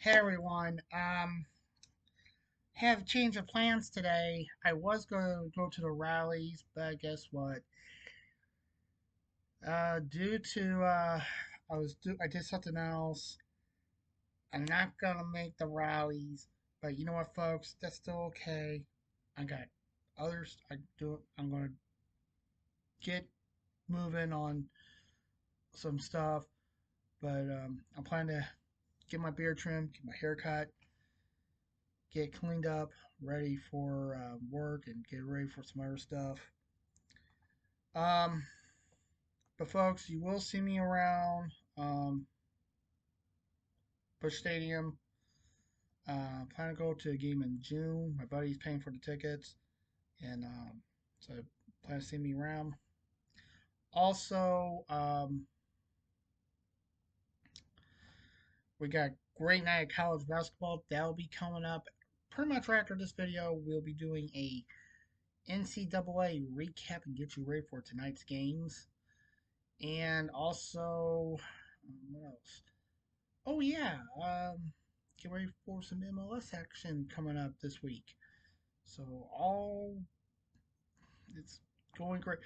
Hey everyone. Have a change of plans today. I was going to go to the rallies, but guess what? Due to I did something else. I'm not gonna make the rallies. But you know what, folks? That's still okay. I got others. I'm gonna get moving on some stuff. But I'm planning to get my beard trimmed, get my hair cut, get cleaned up, ready for work, and get ready for some other stuff. Um, but folks, you will see me around Bush Stadium. Plan to go to a game in June. My buddy's paying for the tickets, and so plan to see me around. Also, we got great night of college basketball that'll be coming up. Pretty much right after this video, we'll be doing a NCAA recap and get you ready for tonight's games. And also, what else? Oh yeah, get ready for some MLS action coming up this week. So all it's going great.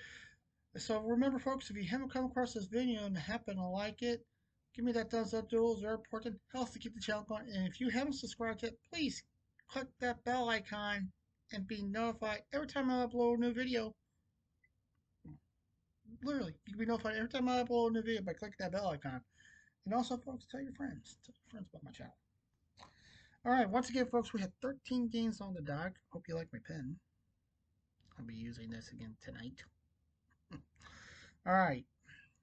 So remember, folks, if you haven't come across this video and happen to like it, give me that thumbs up. Duel is very important. Helps to keep the channel going. And if you haven't subscribed yet, please click that bell icon and be notified every time I upload a new video. Literally, you can be notified every time I upload a new video by clicking that bell icon. And also, folks, tell your friends. Tell your friends about my channel. All right, once again, folks, we had 13 games on the dock. Hope you like my pen. I'll be using this again tonight. All right,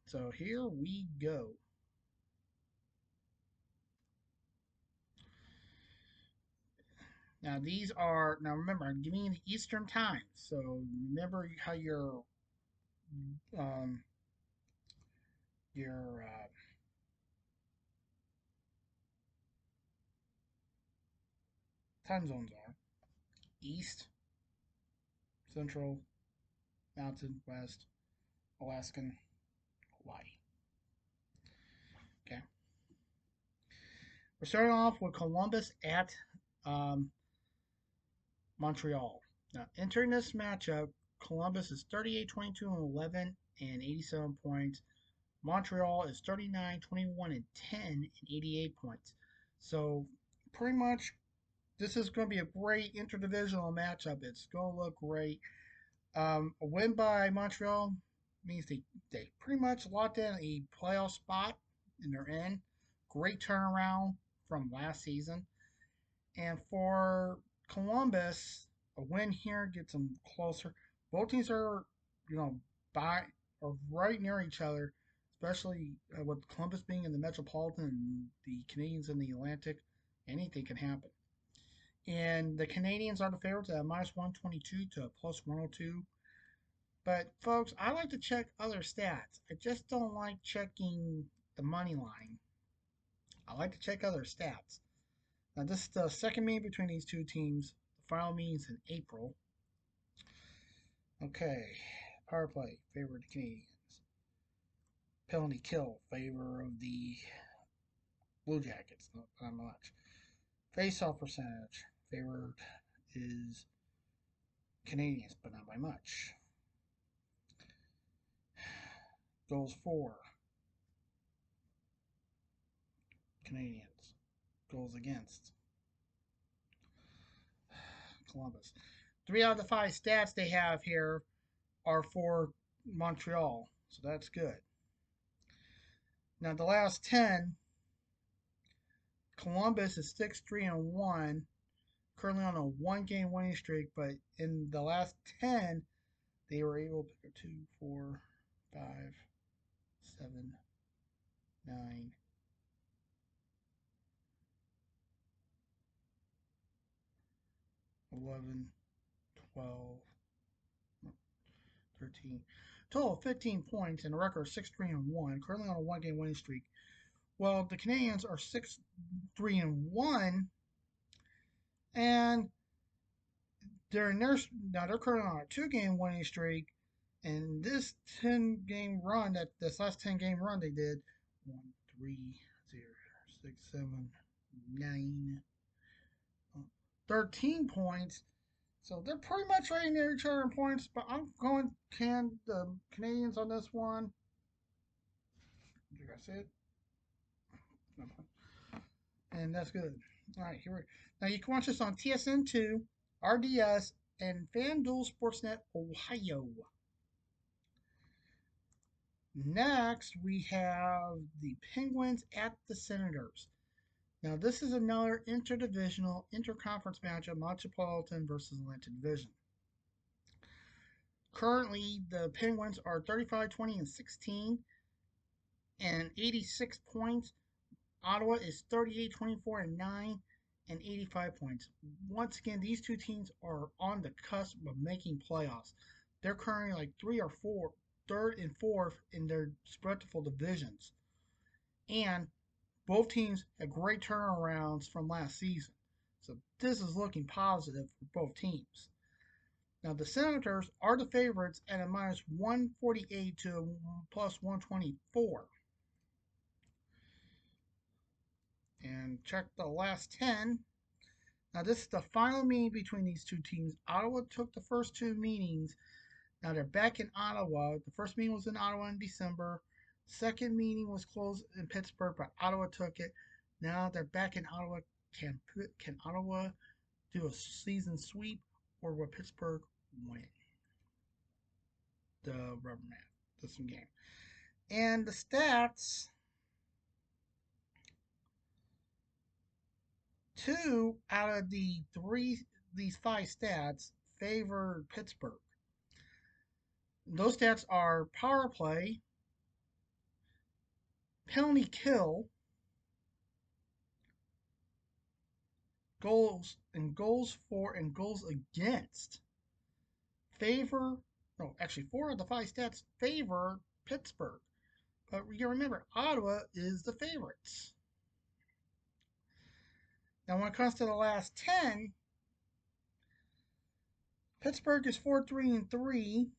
so here we go. Now remember, I'm giving you the Eastern time. So remember how um, your time zones are: East, Central, Mountain, West, Alaskan, Hawaii. Okay. We're starting off with Columbus at um, Montreal. Now, entering this matchup, Columbus is 38, 22, and 11 and 87 points. Montreal is 39, 21, and 10 and 88 points. So, pretty much, this is going to be a great interdivisional matchup. It's going to look great. A win by Montreal means they pretty much locked in a playoff spot and they're in. Great turnaround from last season. And for Columbus, a win here gets them closer. Both teams are, you know, by or right near each other, especially with Columbus being in the Metropolitan and the Canadians in the Atlantic. Anything can happen. And the Canadians are the favorites at minus 122 to plus 102. But folks, I like to check other stats. I just don't like checking the money line. I like to check other stats. Now, this is the second meeting between these two teams. The final meeting's in April. Okay, power play, favor of the Canadians. Penalty kill, favor of the Blue Jackets, not much. Face-off percentage, favored is Canadians, but not by much. Goals for, Canadians. Goals against, Columbus. 3 out of the 5 stats they have here are for Montreal, so that's good. Now, the last 10, Columbus is 6-3-1, currently on a 1-game winning streak, but in the last 10, they were able to 2, 4, 5, 7, 9, 11, 12, 13, total of 15 points and a record of 6-3-1, currently on a 1-game winning streak. Well, the Canadians are 6-3-1, and they're currently on a 2-game winning streak. And this 10-game run, this last 10-game run they did, 1, 3, 0, 6, 7, 9, 13 points. So they're pretty much right near each other in points, but I'm going the Canadians on this one. Did you guys see it? No. And that's good. All right, here we go. Now you can watch this on TSN2, RDS, and FanDuel Sportsnet Ohio. Next, we have the Penguins at the Senators. Now, this is another interdivisional, interconference matchup, Metropolitan versus Atlantic Division. Currently, the Penguins are 35, 20, and 16 and 86 points. Ottawa is 38, 24, and 9 and 85 points. Once again, these two teams are on the cusp of making playoffs. They're currently like third and fourth in their respective divisions. And both teams had great turnarounds from last season. So this is looking positive for both teams. Now the Senators are the favorites at a minus 148 to plus 124. And check the last 10. Now this is the final meeting between these two teams. Ottawa took the first two meetings. Now they're back in Ottawa. The first meeting was in Ottawa in December. Second meeting was closed in Pittsburgh, but Ottawa took it. Now they're back in Ottawa. Can Ottawa do a season sweep, or will Pittsburgh win the rubber mat this game? And the stats: 2 out of these 5 stats favor Pittsburgh. Those stats are power play, penalty kill, goals for, and goals against. Favor, no, actually 4 of the 5 stats favor Pittsburgh. But you remember, Ottawa is the favorites. Now, when it comes to the last 10, Pittsburgh is 4-3-3.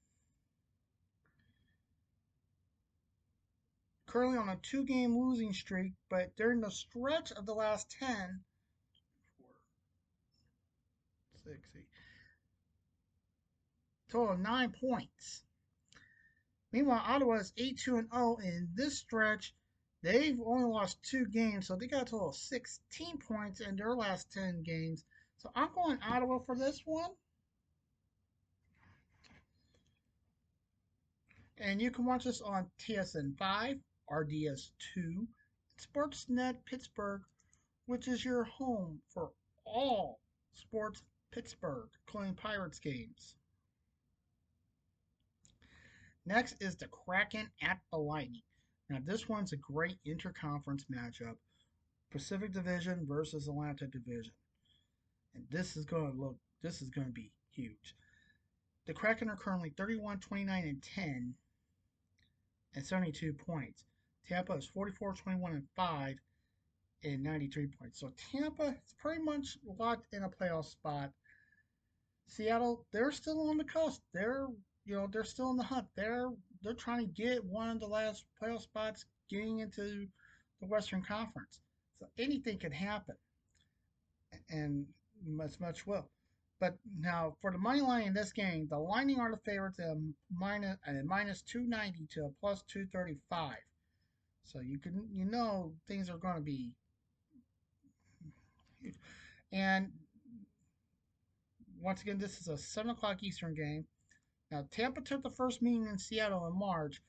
Currently on a 2-game losing streak, but during the stretch of the last 10, 4, 6, 8, total of 9 points. Meanwhile, Ottawa is 8-2-0 in this stretch. They've only lost 2 games, so they got a total of 16 points in their last 10 games. So I'm going Ottawa for this one. And you can watch this on TSN 5, RDS 2, Sportsnet Pittsburgh, which is your home for all sports Pittsburgh, including Pirates games. Next is the Kraken at the Lightning. Now this one's a great interconference matchup. Pacific Division versus Atlantic Division. And this is going to be huge. The Kraken are currently 31, 29, and 10 and 72 points. Tampa is 44, 21, and 5 and 93 points. So Tampa is pretty much locked in a playoff spot. Seattle, they're still on the cusp. They're still in the hunt. They're trying to get one of the last playoff spots, getting into the Western Conference. So anything can happen, and much will. But now for the money line in this game, the Lightning are the favorites at minus 290 to a plus 235. So things are going to be huge. And once again, this is a 7 o'clock Eastern game. Now Tampa took the first meeting in Seattle in March,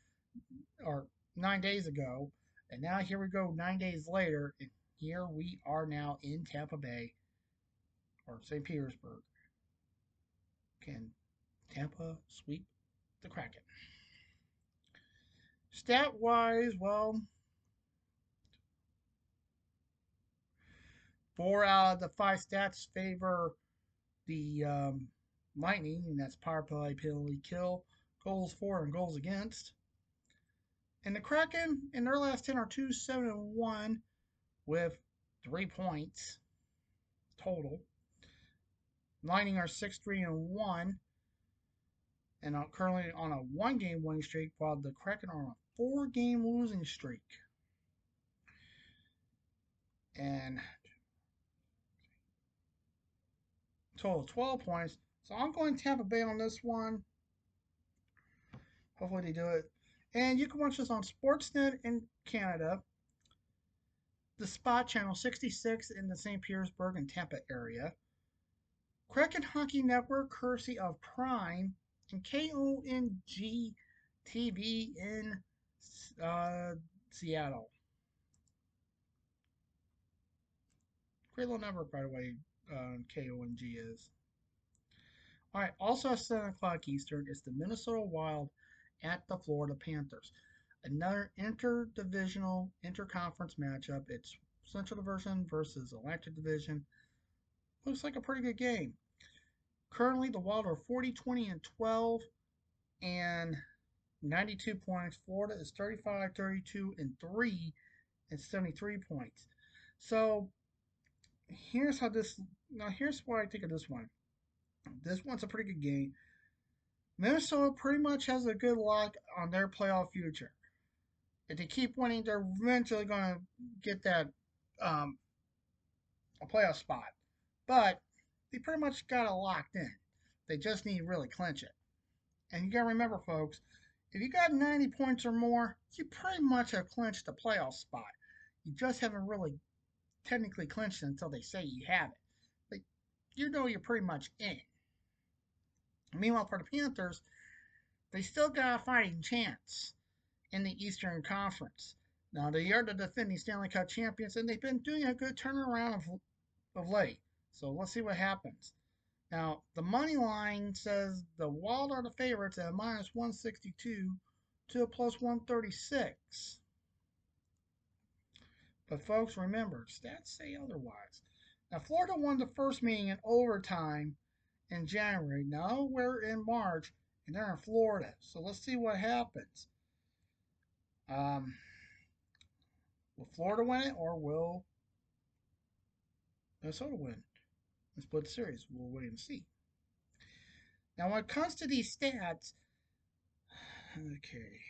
or 9 days ago, and now here we go 9 days later, and here we are now in Tampa Bay, or St. Petersburg. Can Tampa sweep the Kraken? Stat-wise, well, 4 out of the 5 stats favor the Lightning, and that's power play, penalty kill, goals for, and goals against. And the Kraken in their last 10 are 2-7-1 with 3 points total. Lightning are 6-3-1 and are currently on a 1-game winning streak, while the Kraken are on a 4-game losing streak. And total of 12 points. So I'm going Tampa Bay on this one. Hopefully they do it. And you can watch this on Sportsnet in Canada, the Spot Channel 66 in the St. Petersburg and Tampa area, Kraken Hockey Network, courtesy of Prime, and KONG TV in uh, Seattle. Great little network, by the way, KONG is. All right, also at 7 o'clock Eastern, it's the Minnesota Wild at the Florida Panthers. Another interdivisional, interconference matchup. It's Central Division versus Atlantic Division. Looks like a pretty good game. Currently, the Wild are 40, 20, and 12, and 92 points. Florida is 35, 32, and 3, and 73 points. So here's how this. Now here's what I think of this one. This one's a pretty good game. Minnesota pretty much has a good lock on their playoff future. If they keep winning, they're eventually going to get that a playoff spot. But they pretty much got it locked in. They just need to really clinch it. And you got to remember, folks, if you got 90 points or more, you pretty much have clinched the playoff spot. You just haven't really technically clinched it until they say you have it. But you know you're pretty much in. Meanwhile, for the Panthers, they still got a fighting chance in the Eastern Conference. Now, they are the defending Stanley Cup champions, and they've been doing a good turnaround of late. So let's see what happens. Now, the money line says the Wild are the favorites at minus 162 to a plus 136. But folks, remember, stats say otherwise. Now, Florida won the first meeting in overtime in January. Now we're in March, and they're in Florida. So let's see what happens. Will Florida win it, or will Minnesota win and split the series? We'll wait and see. Now, when it comes to these stats, okay.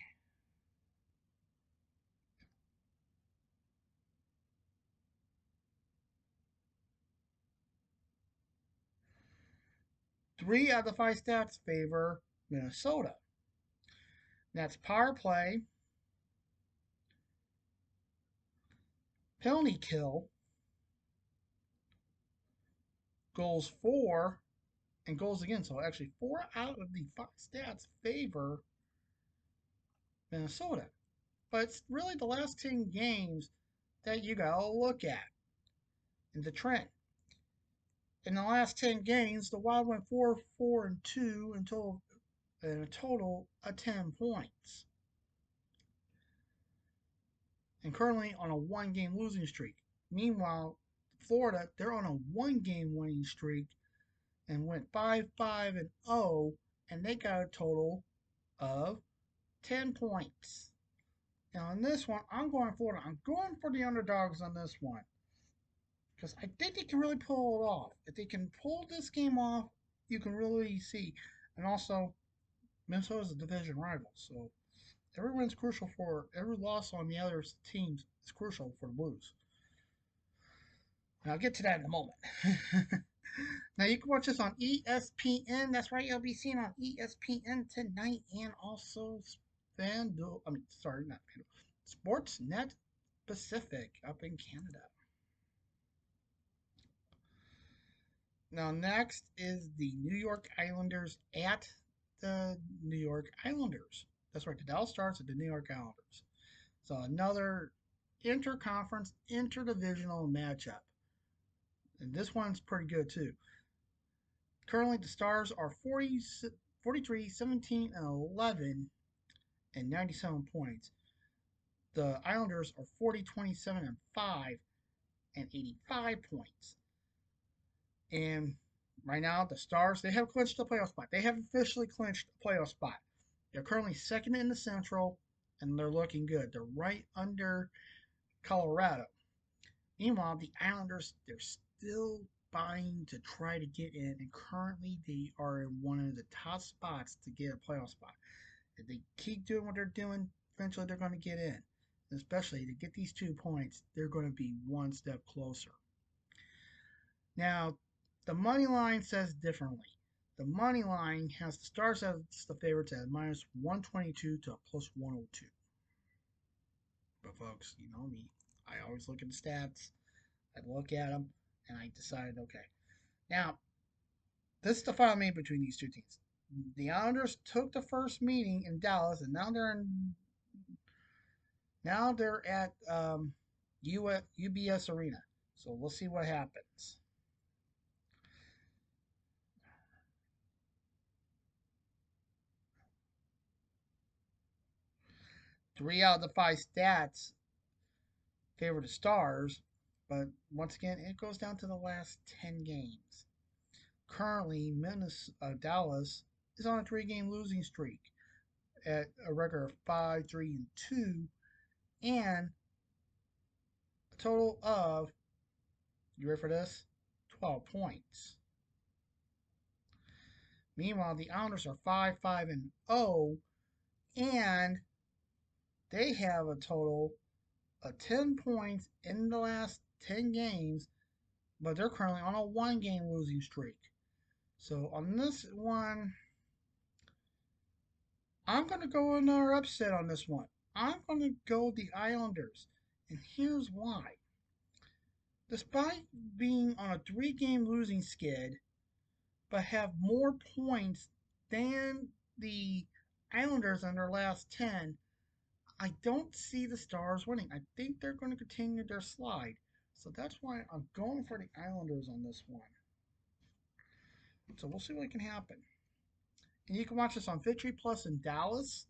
Three out of the five stats favor Minnesota. That's power play, penalty kill, goals for, and goals against. So actually, 4 out of the 5 stats favor Minnesota. But it's really the last 10 games that you got to look at in the trend. In the last 10 games, the Wild went 4-4-2 until in a total of 10 points. And currently on a 1-game losing streak. Meanwhile, Florida, they're on a 1-game winning streak and went 5-5-0, and they got a total of 10 points. Now, in this one, I'm going Florida. I'm going for the underdogs on this one because I think they can really pull it off. If they can pull this game off, you can really see. And also, Minnesota's a division rival, so every win's crucial for every loss on the other teams is crucial for the Blues. And I'll get to that in a moment. Now you can watch this on ESPN. That's right, you'll be seeing on ESPN tonight, and also FanDuel. I mean, sorry, not FanDuel. Sportsnet Pacific up in Canada. Now next is the New York Islanders at the New York Islanders. That's right, the Dallas Stars at the New York Islanders. So another interconference, interdivisional matchup. And this one's pretty good too. Currently, the Stars are 43, 17, and 11, and 97 points. The Islanders are 40, 27, and 5, and 85 points. And right now, the Stars, they have clinched the playoff spot. They have officially clinched the playoff spot. They're currently second in the Central, and they're looking good. They're right under Colorado. Meanwhile, the Islanders, they're still vying to try to get in, and currently they are in one of the top spots to get a playoff spot. If they keep doing what they're doing, eventually they're going to get in. And especially to get these 2 points, they're going to be one step closer. Now, The money line says differently. The money line has the Stars as the favorites at minus 122 to plus 102. But folks, you know me. I always look at the stats. I look at them, and I decided, okay. Now, this is the final meeting between these two teams. The Islanders took the first meeting in Dallas, and now they're at UBS Arena. So we'll see what happens. Three out of the five stats favor the Stars, but once again, it goes down to the last 10 games. Currently, Dallas is on a three-game losing streak at a record of 5-3-2, and a total of, you ready for this? 12 points. Meanwhile, the Islanders are 5-5-0, and they have a total of 10 points in the last 10 games, but they're currently on a one-game losing streak. So on this one, I'm going to go another upset on this one. I'm going to go the Islanders, and here's why. Despite being on a three-game losing skid, but have more points than the Islanders in their last 10, I don't see the Stars winning. I think they're going to continue their slide. So that's why I'm going for the Islanders on this one. So we'll see what can happen. And you can watch this on Victory Plus in Dallas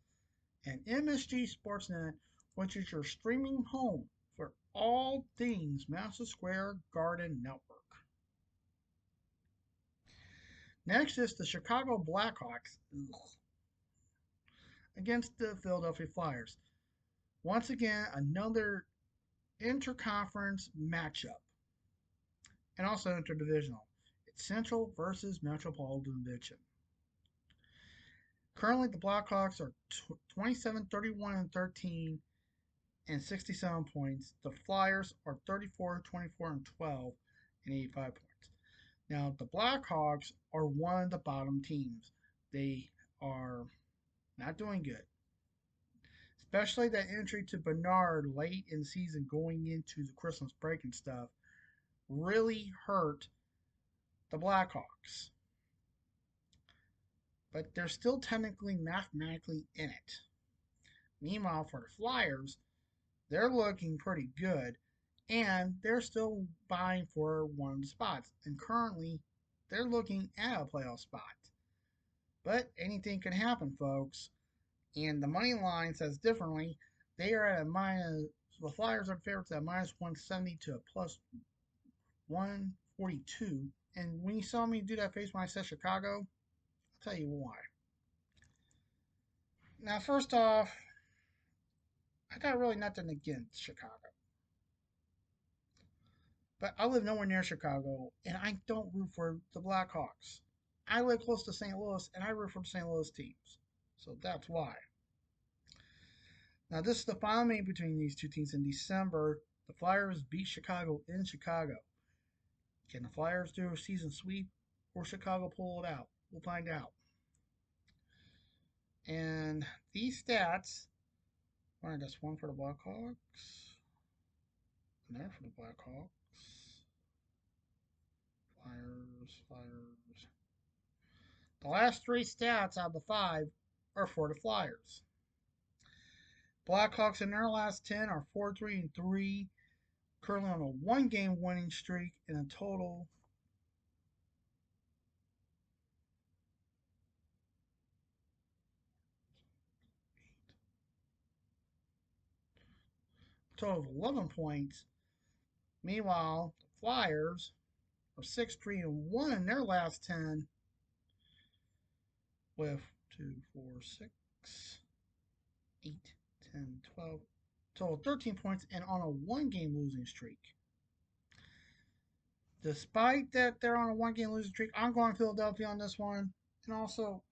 and MSG Sportsnet, which is your streaming home for all things Madison Square Garden Network. Next is the Chicago Blackhawks against the Philadelphia Flyers. Once again, another interconference matchup and also interdivisional. It's Central versus Metropolitan Division. Currently, the Blackhawks are 27, 31, and 13 and 67 points. The Flyers are 34, 24, and 12 and 85 points. Now, the Blackhawks are one of the bottom teams. They are not doing good. Especially that entry to Bernard late in the season going into the Christmas break and stuff really hurt the Blackhawks. But they're still technically mathematically in it. Meanwhile, for the Flyers, they're looking pretty good, and they're still vying for one of the spots. And currently, they're looking at a playoff spot. But anything can happen, folks. And the money line says differently. They are at a minus. The Flyers are favorites at minus 170 to a plus 142. And when you saw me do that face when I said Chicago, I'll tell you why. Now, first off, I got really nothing against Chicago. But I live nowhere near Chicago, and I don't root for the Blackhawks. I live close to St. Louis, and I root for the St. Louis teams. So that's why. Now, this is the final meeting between these two teams in December. The Flyers beat Chicago in Chicago. Can the Flyers do a season sweep or Chicago pull it out? We'll find out. And these stats, that's one for the Blackhawks, another for the Blackhawks. Flyers. The last three stats out of the five are for the Flyers. Blackhawks in their last 10 are 4-3-3, currently on a one-game winning streak in a total of 11 points. Meanwhile, the Flyers are 6-3-1 in their last 10 with 2, 4, 6, 8, 10, 12, total 13 points and on a one-game losing streak. Despite that they're on a one-game losing streak, I'm going Philadelphia on this one. And also,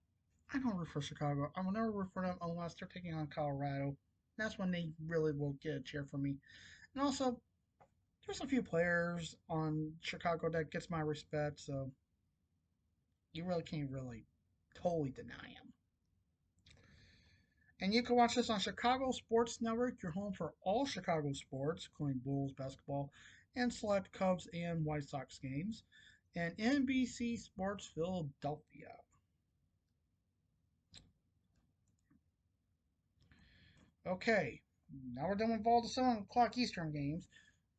I don't root for Chicago. I will never root for them unless they're taking on Colorado. That's when they really will get a cheer from me. And also, There's a few players on Chicago that gets my respect, so you really can't really totally deny them. And you can watch this on Chicago Sports Network, your home for all Chicago sports, including Bulls basketball and select Cubs and White Sox games, and NBC Sports Philadelphia. Okay, now we're done with all the 7 o'clock Eastern games,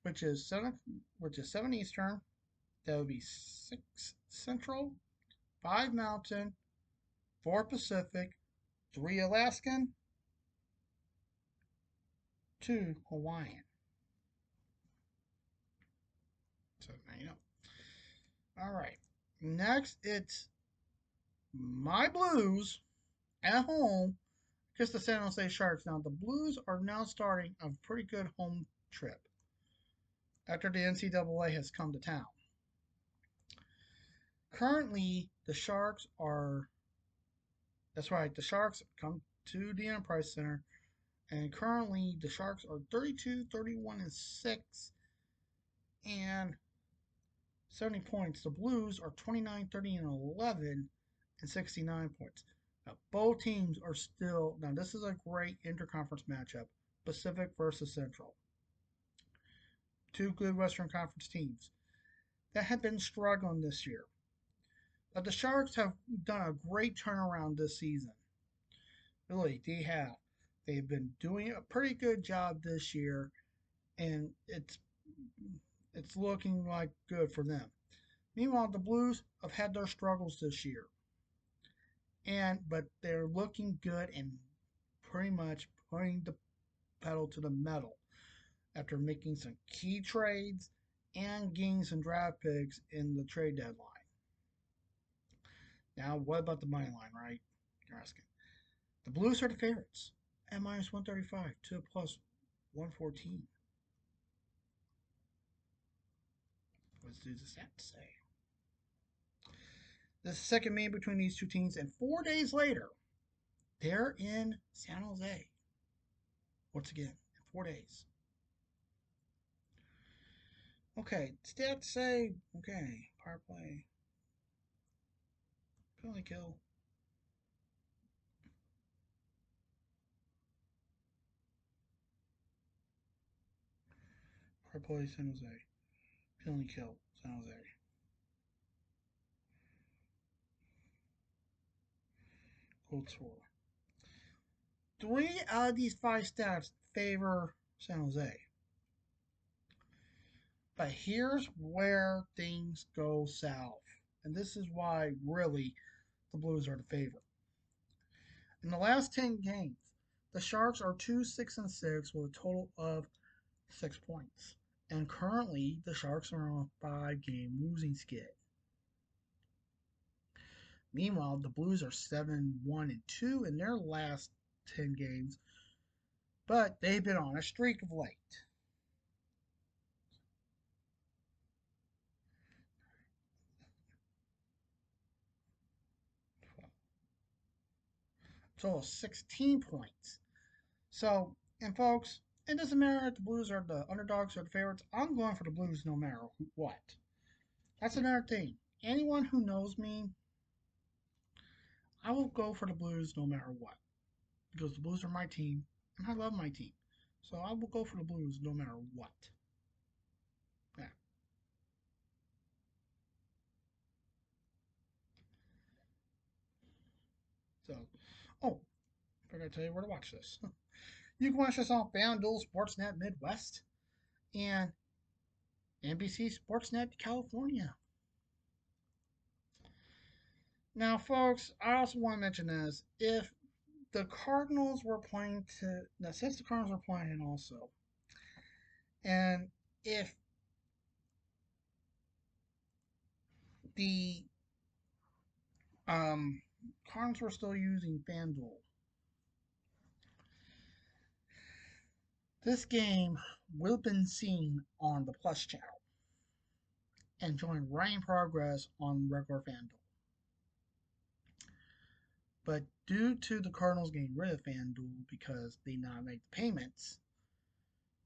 which is 7 Eastern. That would be 6 Central, 5 Mountain, 4 Pacific, 3 Alaskan, 2 Hawaiian. So now you know. All right. Next, it's my Blues at home against the San Jose Sharks. Now, the Blues are now starting a pretty good home trip after the NCAA has come to town. Currently, that's right, the Sharks come to the Enterprise Center, and currently the Sharks are 32, 31, and 6, and 70 points. The Blues are 29, 30, and 11, and 69 points. Now, both teams are still. Now, this is a great interconference matchup, Pacific versus Central. Two good Western Conference teams that have been struggling this year. But the Sharks have done a great turnaround this season. Really, they have. They've been doing a pretty good job this year, and it's looking like good for them. Meanwhile, the Blues have had their struggles this year, but they're looking good and pretty much putting the pedal to the metal after making some key trades and getting some draft picks in the trade deadline. Now, what about the money line, right? You're asking. The Blues are the favorites at minus 135 to plus 114. Let's do the stats say. This is the second meeting between these two teams, and 4 days later, they're in San Jose. Once again, in 4 days. Okay, stats say, okay, power play, penalty kill. Power play, San Jose. Penalty kill, San Jose. Goal score. 3 out of these 5 stats favor San Jose. But here's where things go south. And this is why, really, the Blues are the favorite. In the last 10 games, the Sharks are 2-6-6 with a total of 6 points. And currently, the Sharks are on a 5-game losing skid. Meanwhile, the Blues are 7-1-2 in their last 10 games, but they've been on a streak of late. Total 16 points. So, and folks, it doesn't matter if the Blues are the underdogs or the favorites. I'm going for the Blues no matter what. That's another thing. Anyone who knows me, I will go for the Blues no matter what. Because the Blues are my team, and I love my team. So I will go for the Blues no matter what. Yeah. So, oh, I forgot to tell you where to watch this. You can watch this on FanDuel Sportsnet Midwest and NBC Sportsnet California. Now, folks, I also want to mention this. If the Cardinals were playing now since the Cardinals were playing also, and if the Cardinals were still using FanDuel, this game will have been seen on the Plus channel and join right in progress on regular FanDuel. But due to the Cardinals getting rid of FanDuel because they not make the payments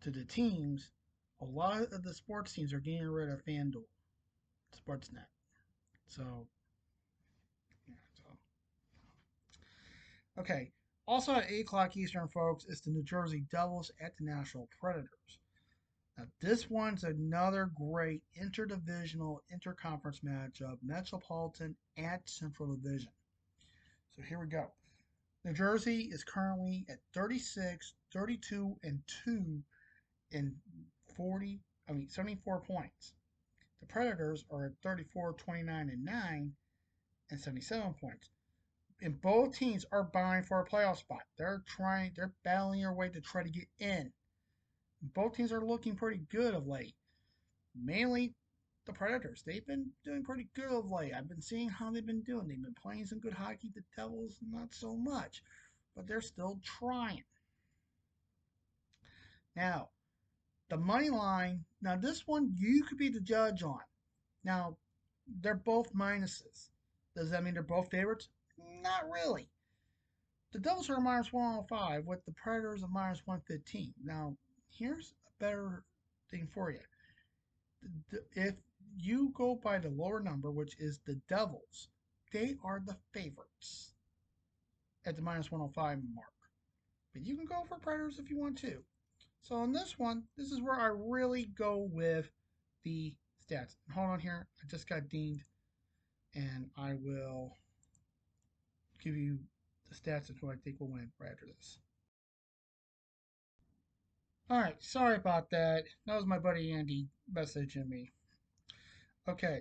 to the teams, a lot of the sports teams are getting rid of FanDuel, Sportsnet. So, yeah, okay. Also at 8 o'clock Eastern, folks, is the New Jersey Devils at the Nashville Predators. Now, this one's another great interdivisional, interconference matchup, Metropolitan at Central Division. So here we go. New Jersey is currently at 36, 32, and 2 in 74 points. The Predators are at 34, 29, and 9 and 77 points. And both teams are vying for a playoff spot. They're battling their way to try to get in. Both teams are looking pretty good of late. Mainly the Predators. They've been doing pretty good of late. I've been seeing how they've been doing. They've been playing some good hockey. The Devils, not so much. But they're still trying. Now, the money line. Now, this one you could be the judge on. Now, they're both minuses. Does that mean they're both favorites? Not really. The Devils are minus 105 with the Predators of minus 115. Now, here's a better thing for you. If you go by the lower number, which is the Devils, they are the favorites at the minus 105 mark. But you can go for Predators if you want to. So on this one, this is where I really go with the stats. Hold on here. I just got dinged. And I will give you the stats of who I think will win right after this. All right, sorry about that. That was my buddy Andy messaging me. Okay,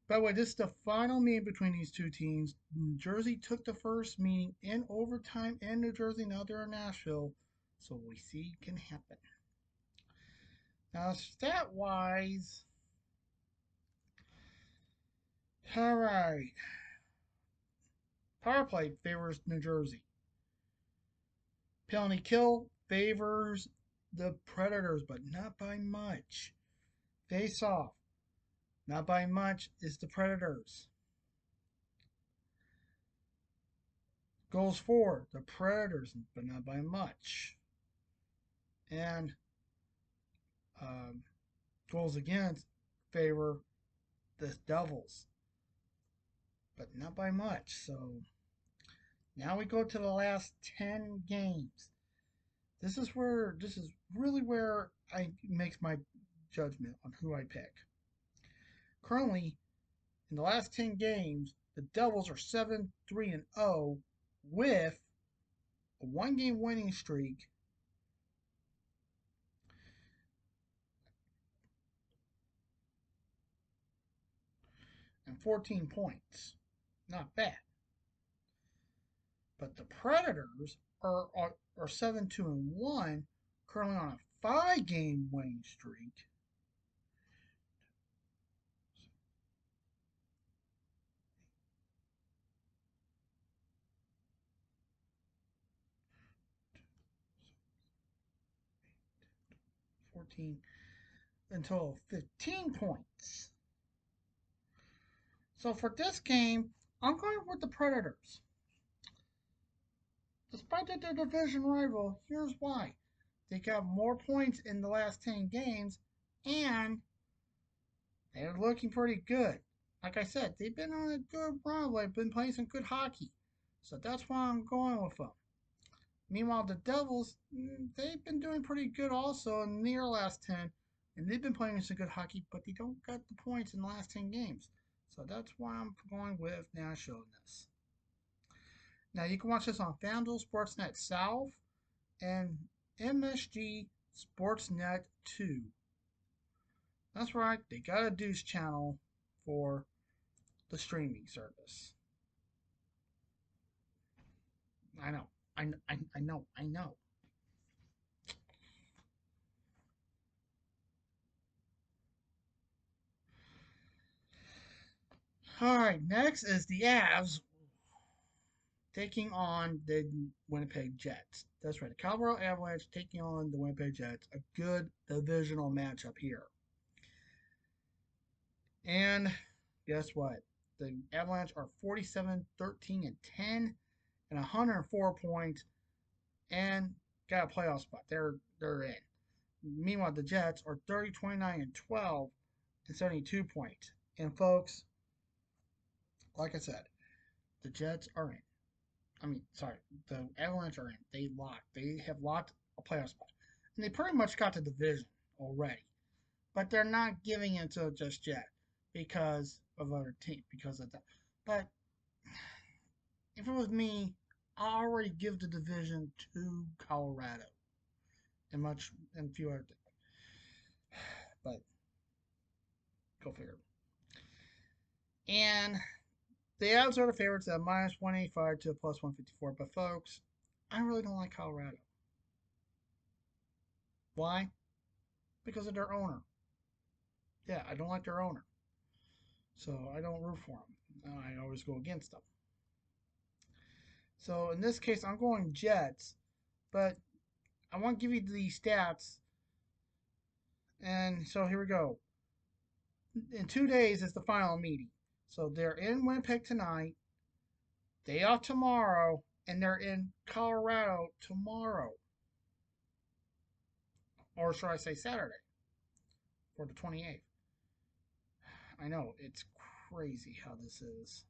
by the way, this is the final meeting between these two teams. New Jersey took the first meeting in overtime in New Jersey. Now they're in Nashville, so we see can happen. Now, stat wise, all right. Power play favors New Jersey. Penalty kill favors the Predators, but not by much. Face off, not by much, is the Predators. Goals for the Predators, but not by much. And um, goals against favor the Devils, but not by much. So now we go to the last 10 games. This is really where I makes my judgment on who I pick. Currently, in the last 10 games, the Devils are 7-3-0 with a one-game winning streak and 14 points. Not bad. But the Predators are 7-2-1, currently on a 5-game winning streak. Until 15 points. So for this game, I'm going with the Predators. Despite that they're division rival, here's why. They got more points in the last 10 games, and they're looking pretty good. Like I said, they've been on a good run. They've been playing some good hockey. So that's why I'm going with them. Meanwhile, the Devils, they've been doing pretty good also in their last 10. And they've been playing some good hockey, but they don't got the points in the last 10 games. So that's why I'm going with Nashville in this. Now, you can watch this on FanDuel Sportsnet South and MSG Sportsnet 2. That's right, they got a Deuce channel for the streaming service. I know, I know. All right, next is the Avs taking on the Winnipeg Jets. That's right, the Colorado Avalanche taking on the Winnipeg Jets. A good divisional matchup here. And guess what? The Avalanche are 47, 13, and 10, and 104 points, and got a playoff spot. They're in. Meanwhile, the Jets are 30, 29, and 12 and 72 points. And folks, like I said, the Jets are in. I mean, sorry, the Avalanche are in. They locked. They have locked a playoff spot, and they pretty much got the division already. But they're not giving it to just yet because of other team because of that. But if it was me, I already give the division to Colorado and a few other things. But go figure. And the odds are the favorites at minus 185 to plus 154. But folks, I really don't like Colorado. Why? Because of their owner. Yeah, I don't like their owner. So I don't root for them. I always go against them. So in this case, I'm going Jets, but I want to give you the stats. And so here we go. In 2 days is the final meeting. So they're in Winnipeg tonight, day off tomorrow, and they're in Colorado tomorrow. Or should I say Saturday for the 28th? I know, it's crazy how this is.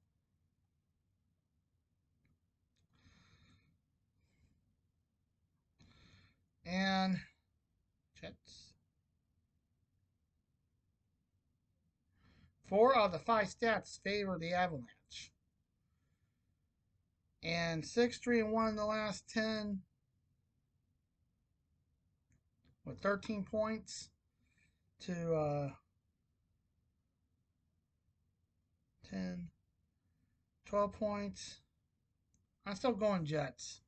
And Jets. 4 out of the 5 stats favor the Avalanche. And 6-3-1 in the last 10. With 13 points to 10, 12 points. I'm still going Jets.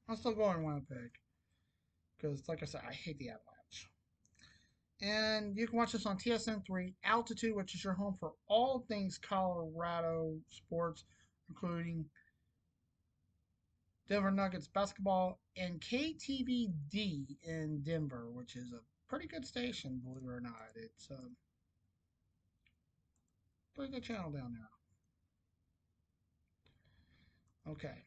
I'm still going Winnipeg. Because, like I said, I hate the Avalanche. And you can watch this on TSN3 Altitude, which is your home for all things Colorado sports, including Denver Nuggets basketball and KTVD in Denver, which is a pretty good station, believe it or not. It's a pretty good channel down there. Okay.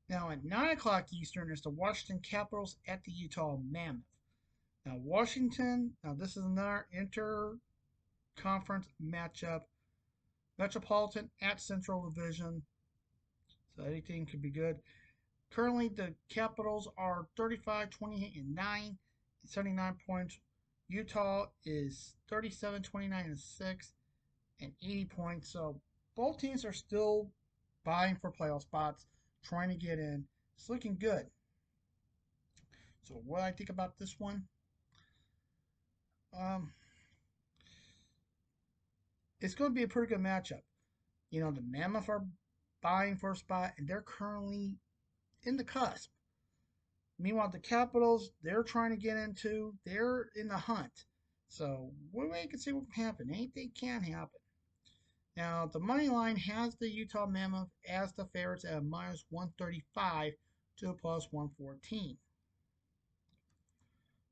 Now at 9 o'clock Eastern is the Washington Capitals at the Utah Mammoth. Now Washington, this is another inter-conference matchup. Metropolitan at Central Division, so anything could be good. Currently, the Capitals are 35, 28, and 9, 79 points. Utah is 37, 29, and 6, and 80 points. So both teams are still vying for playoff spots, trying to get in. It's looking good. So what do I think about this one? It's going to be a pretty good matchup. You know, the Mammoth are vying for a spot, and they're currently in the cusp. Meanwhile, the Capitals, they're trying to get into, they're in the hunt. So we wait and see what can happen. Anything can happen. Now, the money line has the Utah Mammoth as the favorites at minus 135 to plus 114.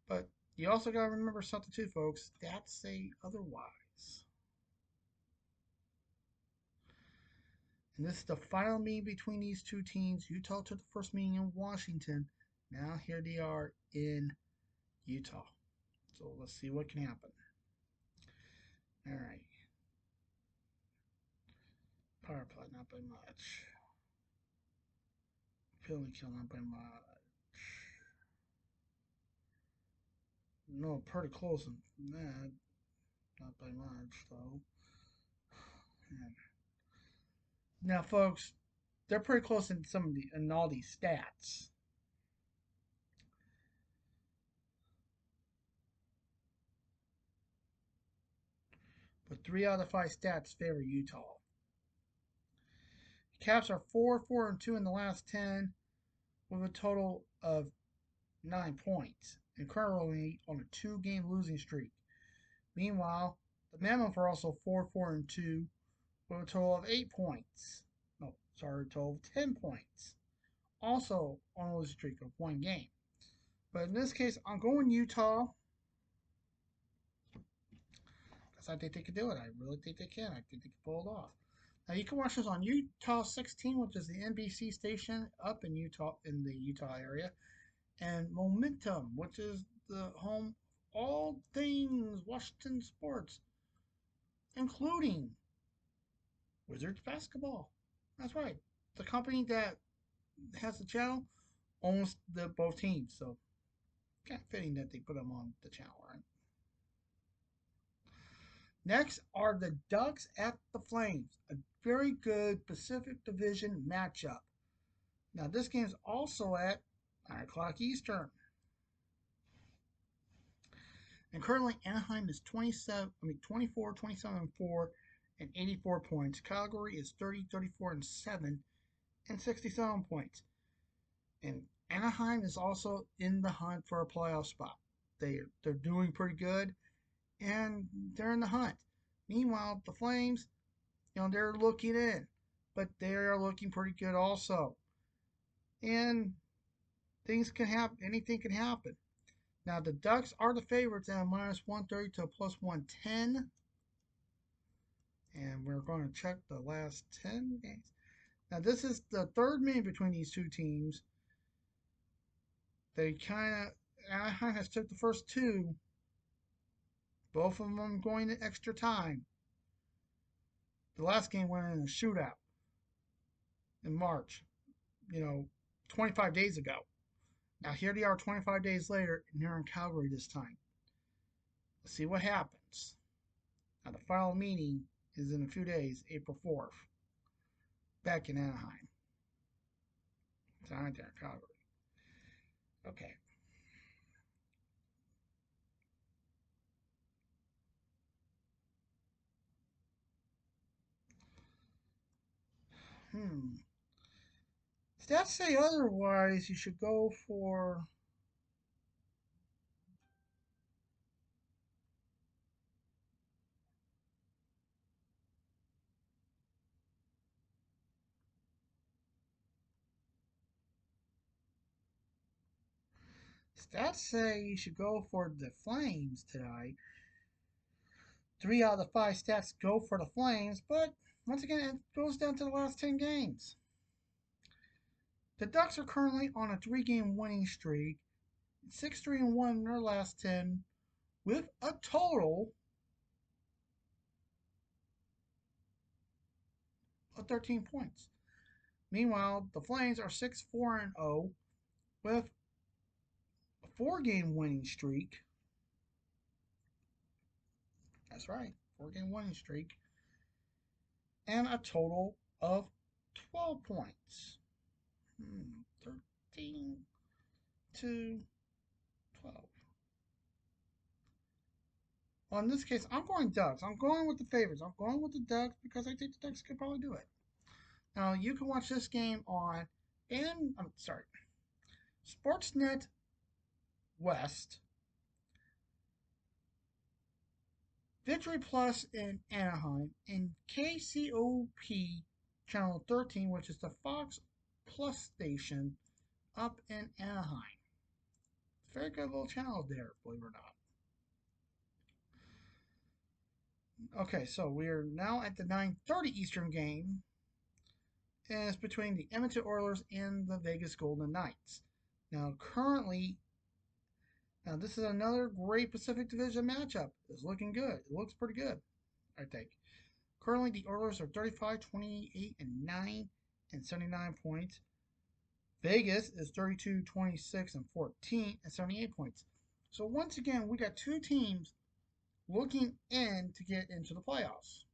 But you also got to remember something too, folks. Stats say otherwise. And this is the final meeting between these two teams. Utah took the first meeting in Washington. Now here they are in Utah. So let's see what can happen. All right. Power play, not by much. Penalty kill, not by much. No, pretty close in that. Not by much, though. Now, folks, they're pretty close in in all these stats. But 3 out of 5 stats favor Utah. Caps are 4, 4, and 2 in the last 10, with a total of 9 points, and currently on a 2-game losing streak. Meanwhile, the Mammoth are also 4, 4, and 2, with a total of 8 points. No, sorry, a total of 10 points. Also on a losing streak of 1 game. But in this case, I'm going Utah. Because I think they can do it. I really think they can. I think they can pull it off. Now you can watch this on Utah 16, which is the NBC station up in Utah, in the Utah area, and Momentum, which is the home of all things Washington sports, including Wizards basketball. That's right. The company that has the channel owns the both teams, so kind of fitting that they put them on the channel, right? Next are the Ducks at the Flames, a very good Pacific Division matchup. Now this game is also at 9 o'clock Eastern. And currently Anaheim is 24, 27, 4, and 84 points. Calgary is 30, 34, and 7, and 67 points. And Anaheim is also in the hunt for a playoff spot. They're doing pretty good, and they're in the hunt. Meanwhile, the Flames, they're looking in, but they are looking pretty good also. And things can happen. Anything can happen. Now the Ducks are the favorites at minus 130 to plus 110. And we're going to check the last 10 games. Now this is the third meeting between these two teams. Anaheim has took the first two, both of them going to extra time. The last game went in a shootout in March, 25 days ago. Now here they are 25 days later, and they're in Calgary this time. Let's see what happens. Now the final meeting is in a few days, April 4th, back in Anaheim. It's not there, Calgary. Okay. Stats say otherwise. You should go for. Stats say you should go for the Flames tonight. 3 out of the 5 stats go for the Flames, but once again, it goes down to the last 10 games. The Ducks are currently on a 3-game winning streak, 6-3-1 in their last 10, with a total of 13 points. Meanwhile, the Flames are 6-4-0 with a 4-game winning streak. That's right, 4-game winning streak, and a total of 12 points. 13 to 12. Well, in this case, I'm going Ducks. I'm going with the favorites. I'm going with the Ducks because I think the Ducks could probably do it. Now, you can watch this game on, Sportsnet West, Victory Plus in Anaheim, and KCOP Channel 13, which is the Fox Plus station up in Anaheim. It's a very good little channel there, believe it or not. Okay, so we are now at the 9:30 Eastern game. And it's between the Edmonton Oilers and the Vegas Golden Knights. Now, this is another great Pacific Division matchup. It's looking good. It looks pretty good, I think. Currently, the Oilers are 35, 28, and 9, and 79 points. Vegas is 32, 26, and 14, and 78 points. So once again, we got two teams looking in to get into the playoffs.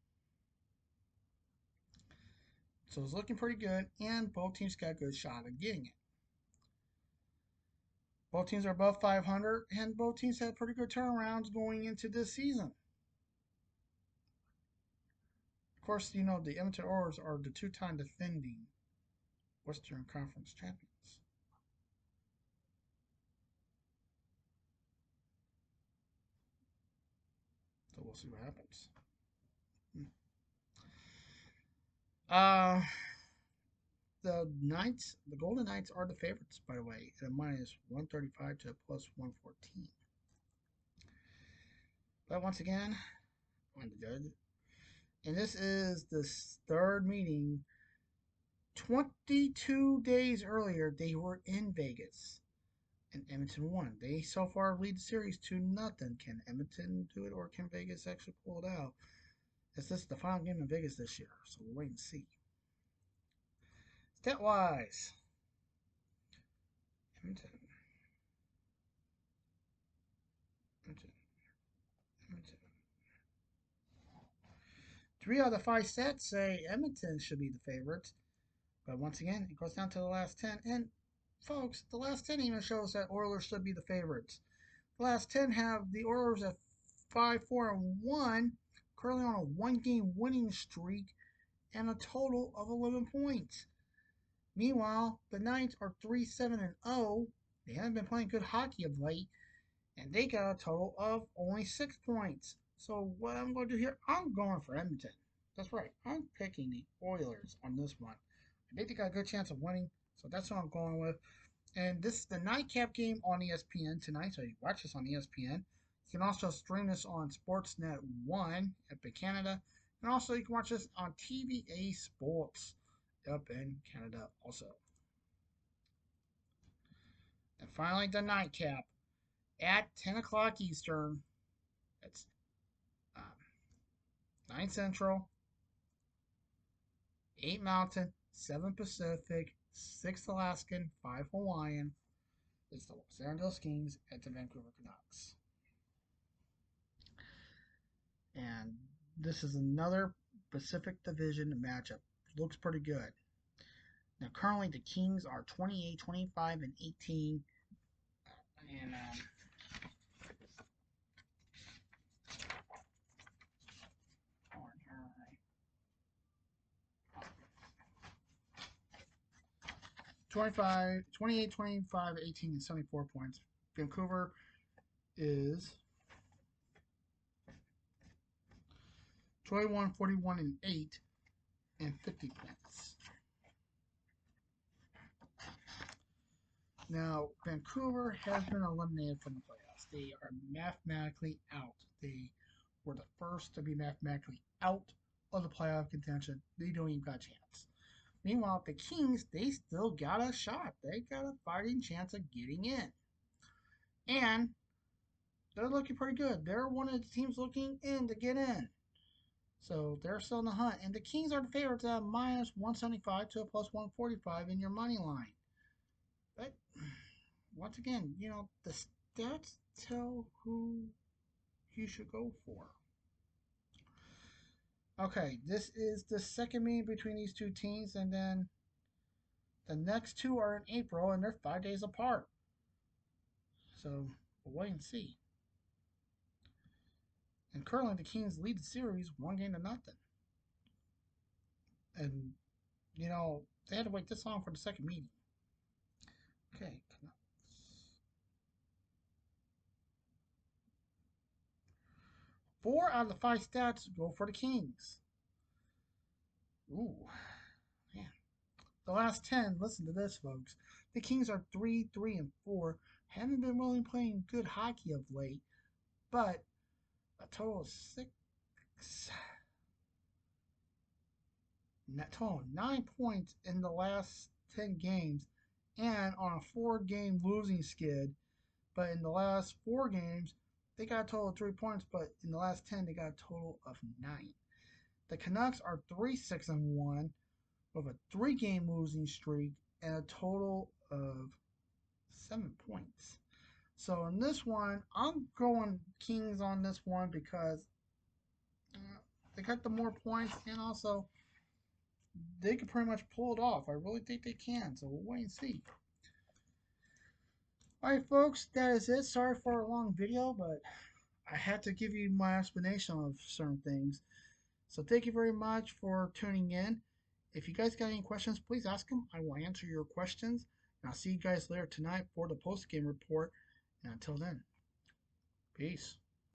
So it's looking pretty good, and both teams got a good shot at getting it. Both teams are above 500, and both teams have pretty good turnarounds going into this season. Of course, the Edmonton Oilers are the 2-time defending Western Conference champions. So we'll see what happens. The Golden Knights are the favorites, by the way, at a minus 135 to a plus 114. But once again, I'm the judge. And this is the third meeting. 22 days earlier, they were in Vegas, and Edmonton won. They so far lead the series 2-0. Can Edmonton do it, or can Vegas actually pull it out? Is this the final game in Vegas this year? So we'll wait and see. Stat wise, Edmonton, Edmonton, Edmonton. 3 out of the 5 stats say Edmonton should be the favorites. But once again, it goes down to the last 10. And folks, the last 10 even shows that Oilers should be the favorites. The last 10 have the Oilers at 5-4-1, currently on a 1-game winning streak and a total of 11 points. Meanwhile, the Knights are 3-7-0. They haven't been playing good hockey of late, and they got a total of only 6 points. So what I'm going to do here, I'm going for Edmonton. That's right, I'm picking the Oilers on this one. I think they got a good chance of winning, so that's what I'm going with. And this is the nightcap game on ESPN tonight, so you watch this on ESPN. You can also stream this on Sportsnet 1 up in Canada, and also you can watch this on TVA Sports up in Canada also. And finally, the nightcap at 10 o'clock Eastern. It's 9 Central, 8 Mountain, 7 Pacific, 6 Alaskan, 5 Hawaiian. It's the Los Angeles Kings at the Vancouver Canucks. And this is another Pacific Division matchup. Looks pretty good. Now, currently, the Kings are 28, 25, and 18. And 25, 28, 25, 18, and 74 points. Vancouver is 21, 41, and 8, and 50 points. Now, Vancouver has been eliminated from the playoffs. They are mathematically out. They were the first to be mathematically out of the playoff contention. They don't even got a chance. Meanwhile, the Kings, they still got a shot. They got a fighting chance of getting in. And they're looking pretty good. They're one of the teams looking in to get in. So they're still in the hunt. And the Kings are the favorites at minus 175 to a plus 145 in your money line. But once again, the stats tell who you should go for. Okay, this is the second meeting between these two teams, and then the next two are in April, and they're 5 days apart. So we'll wait and see. And currently, the Kings lead the series 1-0. And they had to wait this long for the second meeting. Okay, 4 out of the 5 stats go for the Kings. Ooh, man. The last 10, listen to this, folks. The Kings are 3-3-4. Haven't been really playing good hockey of late, but a total of 9 points in the last 10 games, and on a 4-game losing skid. But in the last 4 games, they got a total of 3 points, but in the last 10, they got a total of 9. The Canucks are 3-6-1 with a 3-game losing streak and a total of 7 points. So in this one, I'm going Kings on this one because they got the more points, and also they could pretty much pull it off. I really think they can, so we'll wait and see. Alright folks, that is it. Sorry for a long video, but I had to give you my explanation of certain things. So thank you very much for tuning in. If you guys got any questions, please ask them. I will answer your questions. And I'll see you guys later tonight for the post-game report. And until then, peace.